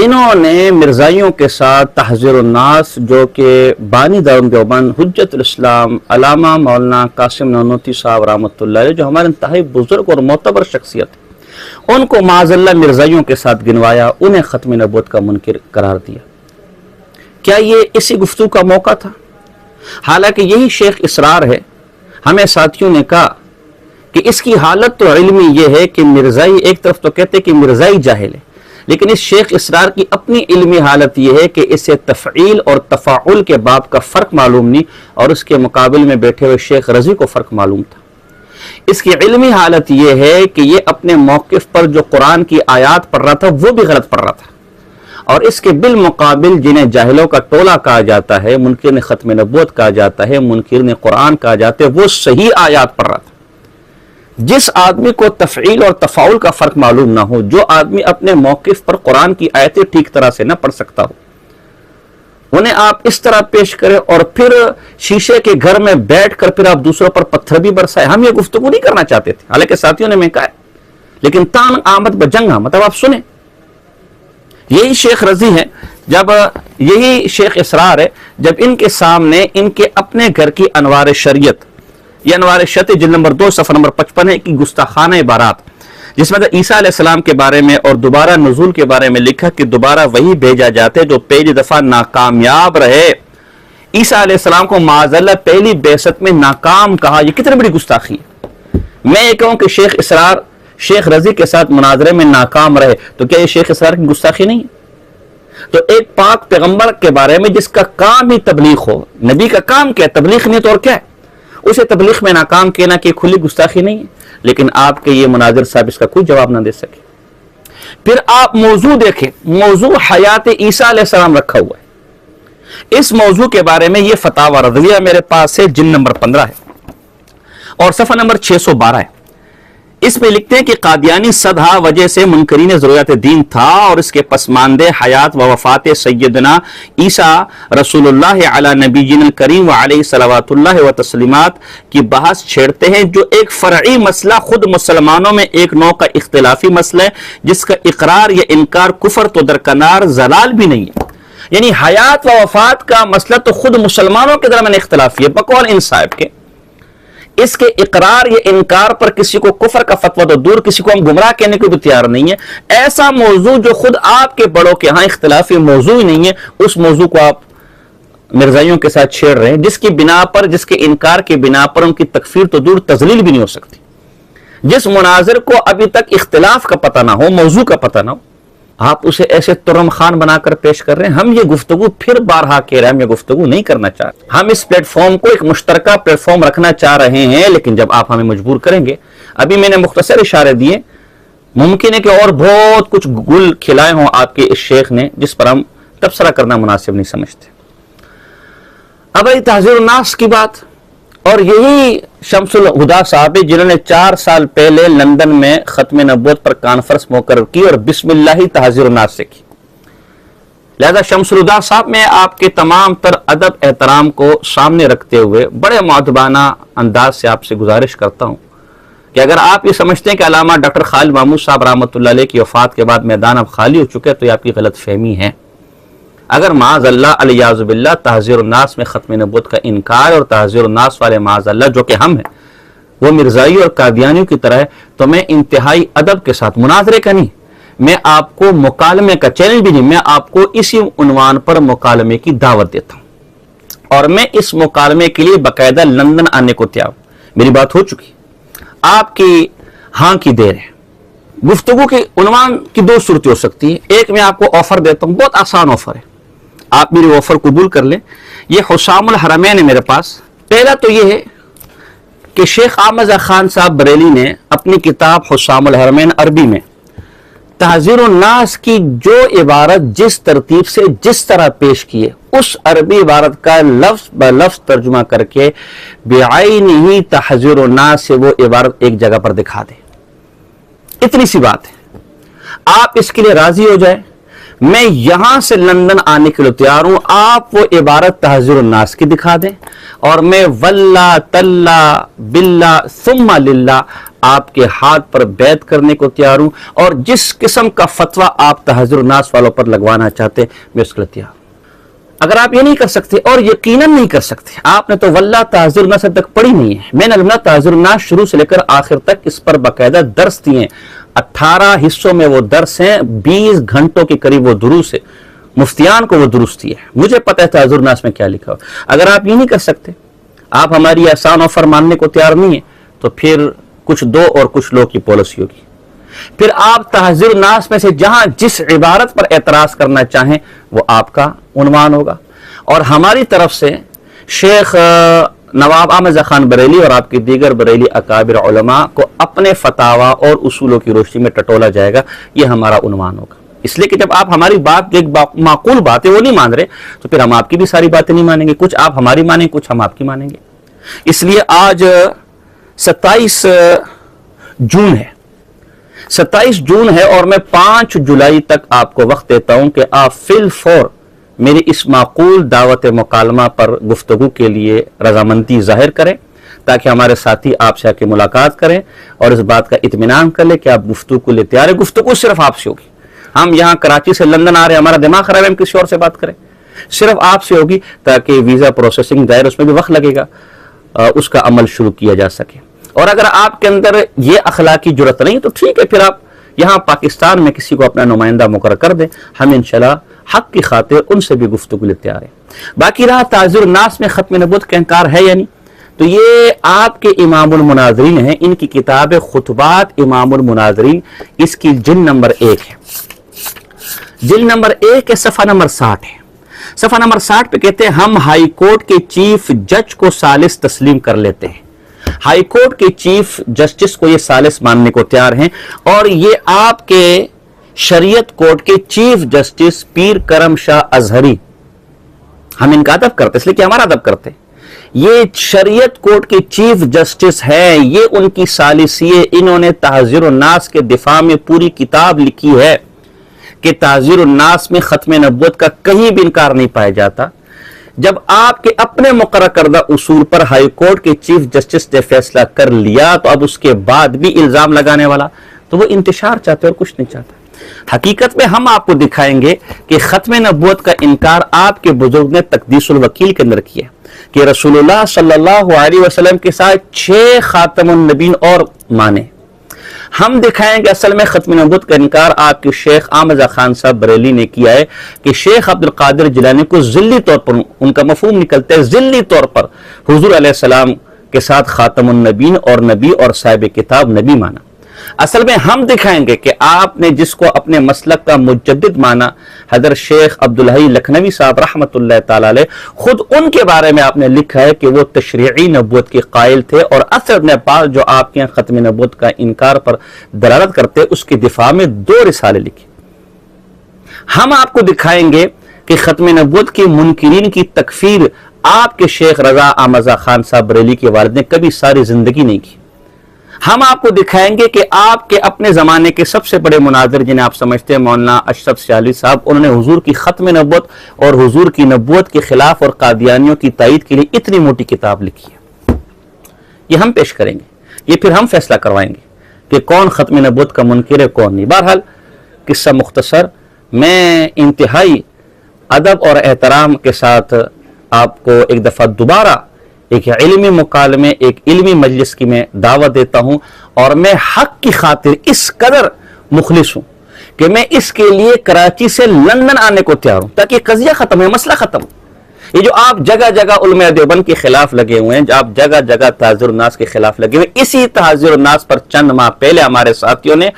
انہوں نے مرزائیوں کے ساتھ تحذیر الناس، جو کہ بانی دارالعلوم دیوبند حجت الاسلام علامہ مولانا قاسم نانوتوی صاحب رحمۃ اللہ علیہ، جو ہمارے انتہائی بزرگ اور معتبر شخصیت ہے، ان کو معاذ اللہ مرزائیوں کے ساتھ گنوایا، انہیں ختم نبوت کا منکر قرار دیا۔ کیا یہ اسی گفتگو کا موقع تھا؟ حالانکہ یہی شیخ اسرار ہے۔ ہمیں ساتھیوں نے کہا کہ اس کی حالت تو علمی یہ ہے کہ مرزائی، ایک طرف تو کہتے کہ مرزائی جاہل ہے، لیکن اس شیخ اسرار کی اپنی علمی حالت یہ ہے کہ اسے تفعیل اور تفاعل کے باب کا فرق معلوم نہیں، اور اس کے مقابل میں بیٹھے ہوئے شیخ رضی کو فرق معلوم تھا۔ اس کی علمی حالت یہ ہے کہ یہ اپنے موقف پر جو قرآن کی آیات پڑھ رہا تھا وہ بھی غلط پڑھ رہا تھا، اور اس کے بالمقابل جنہیں جاہلوں کا ٹولہ کہا جاتا ہے، منکر نے ختم نبوت کہا جاتا ہے، منکر نے قرآن کہا جاتا ہے، وہ صحیح آیات پڑھ رہا تھا۔ جس آدمی کو تفعیل اور تفاعل کا فرق معلوم نہ ہو، جو آدمی اپنے موقف پر قرآن کی آیتیں ٹھیک طرح سے نہ پڑھ سکتا ہو، انہیں آپ اس طرح پیش کریں اور پھر شیشے کے گھر میں بیٹھ کر پھر آپ دوسروں پر پتھر بھی برسائے۔ ہم یہ گفتگو نہیں کرنا چاہتے تھے، حالانکہ ساتھیوں نے میں کہا ہے، لیکن تان آمد بجنگ آمد، اب آپ سنیں۔ یہی شیخ رضی ہے، جب یہی شیخ اسرار ہے، جب ان کے سامنے ان کے اپنے گھر کی انوار شریعت، یہ انوار شریعت جلد نمبر 2 صفحہ نمبر 55 کی گستاخانہ عبارات، جس میں عیسیٰ علیہ السلام کے بارے میں اور دوبارہ نزول کے بارے میں لکھا کہ دوبارہ وہی بھیجا جاتے جو پہلی دفعہ ناکامیاب رہے۔ عیسیٰ علیہ السلام کو معاذ اللہ پہلی بعثت میں ناکام کہا، یہ کتنی بڑی گستاخی ہے۔ میں یہ کہوں کہ شیخ اسرار شیخ رضی کے ساتھ مناظرے میں ناکام رہے، تو کیا یہ شیخ اسرار کی گستاخی نہیں ہے؟ تو ایک پاک پیغمبر کے بارے میں جس کا کام ہی تبلیغ ہو، نبی کا کام کیا ہے؟ تبلیغ نہیں تو اور کیا ہے؟ اسے تبلیغ میں ناکام کہنا کہ کھلی گستاخی نہیں ہے؟ لیکن آپ کے یہ مناظر صاحب اس کا کوئی جواب نہ دے سکے۔ پھر آپ موضوع دیکھیں، موضوع حیات عیسیٰ علیہ السلام رکھا ہوا ہے۔ اس موضوع کے بارے میں یہ فتاوی رضویہ میرے پاس ہے، جلد نمبر 15 ہے اور صفحہ نمبر 612 ہے۔ اس میں لکھتے ہیں کہ قادیانی صدہا وجہ سے منکرین ضروریات دین تھا، اور اس کے پسماندے حیات و وفات سیدنا عیسیٰ رسول اللہ علی نبینا الکریم و علیہ صلوات اللہ و تسلیمات کی بحث چھیڑتے ہیں، جو ایک فرعی مسئلہ خود مسلمانوں میں ایک نوع کا اختلافی مسئلہ ہے، جس کا اقرار یا انکار کفر تو درکنار ضلال بھی نہیں ہے۔ یعنی حیات و وفات کا مسئلہ تو خود مسلمانوں کے درمیان اختلافی ہے بقول ان صاحب کے، اس کے اقرار یا انکار پر کسی کو کفر کا فتویٰ تو دور، کسی کو ہم گمراہ کہنے کو بھی تیار نہیں ہے۔ ایسا موضوع جو خود آپ کے بڑوں کے ہاں اختلافی موضوع ہی نہیں ہے، اس موضوع کو آپ مرزائیوں کے ساتھ چھیڑ رہے ہیں، جس کی بنا پر، جس کے انکار کی بنا پر ان کی تکفیر تو دور تذلیل بھی نہیں ہو سکتی۔ جس مناظر کو ابھی تک اختلاف کا پتہ نہ ہو، موضوع کا پتہ نہ ہو، آپ اسے ایسے ترم خان بنا کر پیش کر رہے ہیں۔ ہم یہ گفتگو پھر بارہا کہہ رہے ہیں، ہم یہ گفتگو نہیں کرنا چاہتے۔ ہم اس پلیٹ فارم کو ایک مشترکہ پلیٹ فارم رکھنا چاہ رہے ہیں، لیکن جب آپ ہمیں مجبور کریں گے، ابھی میں نے مختصر اشارے دیے، ممکن ہے کہ اور بہت کچھ گل کھلائے ہوں آپ کے اس شیخ نے، جس پر ہم تبصرہ کرنا مناسب نہیں سمجھتے۔ اب آئی تحذیر الناس کی بات، اور یہی شمس الہدا صاحب جنہوں نے 4 سال پہلے لندن میں ختم نبوت پر کانفرنس مقرر کی اور بسم اللہ تحذیر الناس سے کی۔ لہذا شمس الہدا صاحب میں آپ کے تمام تر ادب احترام کو سامنے رکھتے ہوئے بڑے مؤدبانہ انداز سے آپ سے گزارش کرتا ہوں کہ اگر آپ یہ سمجھتے ہیں کہ علامہ ڈاکٹر خالد محمود صاحب رحمۃ اللہ علیہ کی وفات کے بعد میدان اب خالی ہو چکے تو یہ آپ کی غلط فہمی ہے۔ اگر معاذ اللہ علیاذ باللہ تحذیر الناس میں ختم نبوت کا انکار اور تحذیر الناس والے معاذ اللہ جو کہ ہم ہیں وہ مرزائی اور قادیانیوں کی طرح ہے، تو میں انتہائی ادب کے ساتھ، مناظرے کا نہیں، میں آپ کو مکالمے کا چیلنج بھی نہیں، میں آپ کو اسی عنوان پر مکالمے کی دعوت دیتا ہوں، اور میں اس مکالمے کے لیے باقاعدہ لندن آنے کو تیار ہوں۔ میری بات ہو چکی، آپ کی ہاں کی دیر ہے۔ گفتگو کے عنوان کی 2 صورتیں ہو سکتی ہیں۔ ایک میں آپ کو آفر دیتا ہوں، بہت آسان آفر ہے، آپ میری آفر قبول کر لیں۔ یہ حسام الحرمین ہے میرے پاس۔ پہلا تو یہ ہے کہ شیخ احمد خان صاحب بریلی نے اپنی کتاب حسام الحرمین عربی میں تحذیر الناس کی جو عبارت جس ترتیب سے جس طرح پیش کی ہے، اس عربی عبارت کا لفظ بہ لفظ ترجمہ کر کے بعینہ تحذیر الناس سے وہ عبارت ایک جگہ پر دکھا دے۔ اتنی سی بات ہے، آپ اس کے لیے راضی ہو جائیں، میں یہاں سے لندن آنے کے لیے تیار ہوں، آپ وہ عبارت تحذیر الناس کی دکھا دیں اور میں واللہ تاللہ باللہ ثم للہ آپ کے ہاتھ پر بیعت کرنے کو تیار ہوں، اور جس قسم کا فتویٰ آپ تحذیر الناس والوں پر لگوانا چاہتے ہیں میں اس کے لیے تیار ہوں۔ اگر آپ یہ نہیں کر سکتے اور یقیناً نہیں کر سکتے، آپ نے تو واللہ تحذیر الناس اب تک پڑھی نہیں ہے، میں نے الحمدللہ تحذیر الناس شروع سے لے کر آخر تک اس پر باقاعدہ درس دیے ہیں، 18 حصوں میں وہ درس ہیں، 20 گھنٹوں کے قریب وہ دروس ہے، مفتیان کو وہ دروس دیے ہیں، مجھے پتہ ہے تحذیر الناس میں کیا لکھا ہو۔ اگر آپ یہ نہیں کر سکتے، آپ ہماری آسان آفر ماننے کو تیار نہیں ہیں، تو پھر کچھ دو اور کچھ لوگ کی پالیسی ہوگی، پھر آپ تحذیر الناس میں سے جہاں جس عبارت پر اعتراض کرنا چاہیں وہ آپ کا عنوان ہوگا، اور ہماری طرف سے شیخ نواب احمد خان بریلی اور آپ کے دیگر بریلی اکابر علماء کو اپنے فتاوا اور اصولوں کی روشنی میں ٹٹولا جائے گا، یہ ہمارا عنوان ہوگا۔ اس لیے کہ جب آپ ہماری بات ایک معقول بات ہے وہ نہیں مان رہے، تو پھر ہم آپ کی بھی ساری باتیں نہیں مانیں گے، کچھ آپ ہماری مانیں گے، کچھ ہم آپ کی مانیں گے۔ اس لیے آج 27 جون ہے، 27 جون ہے، اور میں 5 جولائی تک آپ کو وقت دیتا ہوں کہ آپ فی الفور میری اس معقول دعوت مکالمہ پر گفتگو کے لیے رضامندی ظاہر کریں، تاکہ ہمارے ساتھی آپ سے آ کے ملاقات کریں اور اس بات کا اطمینان کر لیں کہ آپ گفتگو کے لیے تیار ہیں۔ گفتگو صرف آپ سے ہوگی، ہم یہاں کراچی سے لندن آ رہے ہیں، ہمارا دماغ خراب ہے، ہم کسی اور سے بات کریں، صرف آپ سے ہوگی، تاکہ ویزا پروسیسنگ دائر اس میں بھی وقت لگے گا، اس کا عمل شروع کیا جا سکے۔ اور اگر آپ کے اندر یہ اخلاقی جرت نہیں تو ٹھیک ہے، پھر آپ یہاں پاکستان میں کسی کو اپنا نمائندہ مقرر کر دیں، ہم انشاءاللہ حق کی خاطر ان سے بھی گفتگو لیے تیار ہیں۔ باقی رہا تحذیر الناس میں ختم نبوت کا انکار ہے یا نہیں، تو یہ آپ کے امام المناظرین ہیں، ان کی کتاب خطبات امام المناظرین، اس کی جلد نمبر 1 ہے، جلد نمبر 1 ہے، صفحہ نمبر 60 ہے۔ صفحہ نمبر 60 پہ کہتے ہیں ہم ہائی کورٹ کے چیف جج کو ثالث تسلیم کر لیتے ہیں، ہائی کورٹ کے چیف جسٹس کو یہ ثالث ماننے کو تیار ہیں، اور یہ آپ کے شریعت کورٹ کے چیف جسٹس پیر کرم شاہ ازہری، ہم ان کا ادب کرتے اس لیے کہ ہمارا ادب کرتے، یہ شریعت کورٹ کے چیف جسٹس ہیں، یہ ان کی ثالثی ہے، انہوں نے تحذیر الناس کے دفاع میں پوری کتاب لکھی ہے کہ تحذیر الناس میں ختم نبوت کا کہیں بھی انکار نہیں پایا جاتا۔ جب آپ کے اپنے مقرر کردہ اصول پر ہائی کورٹ کے چیف جسٹس نے فیصلہ کر لیا، تو اب اس کے بعد بھی الزام لگانے والا تو وہ انتشار چاہتے اور کچھ نہیں چاہتا۔ حقیقت میں ہم آپ کو دکھائیں گے کہ ختم نبوت کا انکار آپ کے بزرگ نے تقدیس الوکیل کے اندر کیا کہ رسول اللہ صلی اللہ علیہ وسلم کے ساتھ 6 خاتم النبیین اور مانے۔ ہم دکھائیں گے اصل میں ختم نبوت کا انکار آپ کے شیخ احمد خان صاحب بریلی نے کیا ہے کہ شیخ عبد القادر جیلانی کو ذلی طور پر، ان کا مفہوم نکلتا ہے ذلی طور پر، حضور علیہ السلام کے ساتھ خاتم النبیین اور نبی اور صاحب کتاب نبی مانا۔ اصل میں ہم دکھائیں گے کہ آپ نے جس کو اپنے مسلک کا مجدد مانا، حضرت شیخ عبدالحی لکھنوی صاحب رحمۃ اللہ تعالی علیہ، خود ان کے بارے میں آپ نے لکھا ہے کہ وہ تشریعی نبوت کے قائل تھے، اور اثر ابن پاک جو آپ کے ختم نبوت کا انکار پر دلالت کرتے اس کے دفاع میں 2 رسالے لکھے۔ ہم آپ کو دکھائیں گے کہ ختم نبوت کے منکرین کی تکفیر آپ کے شیخ رضا احمد خان صاحب بریلی کے والد نے کبھی ساری زندگی نہیں کی۔ ہم آپ کو دکھائیں گے کہ آپ کے اپنے زمانے کے سب سے بڑے مناظر جنہیں آپ سمجھتے ہیں مولانا اشرف سیالوی صاحب، انہوں نے حضور کی ختم نبوت اور حضور کی نبوت کے خلاف اور قادیانیوں کی تائید کے لیے اتنی موٹی کتاب لکھی ہے۔ یہ ہم پیش کریں گے، یہ پھر ہم فیصلہ کروائیں گے کہ کون ختم نبوت کا منکر ہے کون نہیں۔ بہرحال قصہ مختصر، میں انتہائی ادب اور احترام کے ساتھ آپ کو ایک دفعہ دوبارہ ایک علمی مکالمے، ایک علمی مجلس کی میں دعوت دیتا ہوں، اور میں حق کی خاطر اس قدر مخلص ہوں کہ میں اس کے لیے کراچی سے لندن آنے کو تیار ہوں تاکہ قضیہ ختم ہے، مسئلہ ختم ہو۔ یہ جو آپ جگہ جگہ علماء دیوبند کے خلاف لگے ہوئے ہیں، جو آپ جگہ جگہ تحذیر الناس کے خلاف لگے ہوئے ہیں، اسی تحذیر الناس پر چند ماہ پہلے ہمارے ساتھیوں نے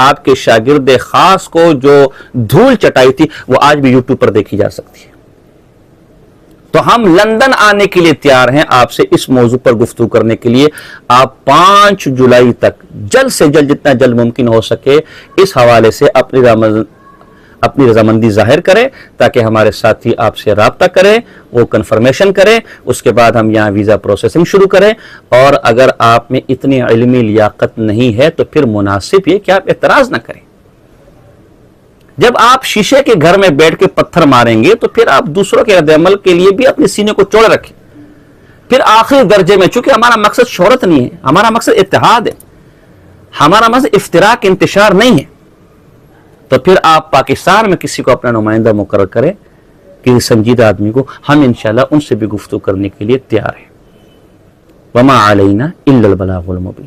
آپ کے شاگرد خاص کو جو دھول چٹائی تھی وہ آج بھی یوٹیوب پر دیکھی جا سکتی ہے۔ تو ہم لندن آنے کے لیے تیار ہیں آپ سے اس موضوع پر گفتگو کرنے کے لیے۔ آپ 5 جولائی تک جلد سے جلد، جتنا جلد ممکن ہو سکے، اس حوالے سے اپنی رضامندی ظاہر کریں تاکہ ہمارے ساتھی آپ سے رابطہ کریں، وہ کنفرمیشن کریں، اس کے بعد ہم یہاں ویزا پروسیسنگ شروع کریں۔ اور اگر آپ میں اتنی علمی لیاقت نہیں ہے تو پھر مناسب یہ کہ آپ اعتراض نہ کریں، جب آپ شیشے کے گھر میں بیٹھ کے پتھر ماریں گے تو پھر آپ دوسروں کے رد عمل کے لیے بھی اپنے سینے کو چوڑے رکھیں. پھر آخری درجے میں، چونکہ ہمارا مقصد شہرت نہیں ہے، ہمارا مقصد اتحاد ہے، ہمارا مقصد افتراق انتشار نہیں ہے، تو پھر آپ پاکستان میں کسی کو اپنا نمائندہ مقرر کریں، کسی سنجیدہ آدمی کو. ہم انشاءاللہ ان سے بھی گفتگو کرنے کے لیے تیار ہیں. وما علینا الا البلاغ المبین.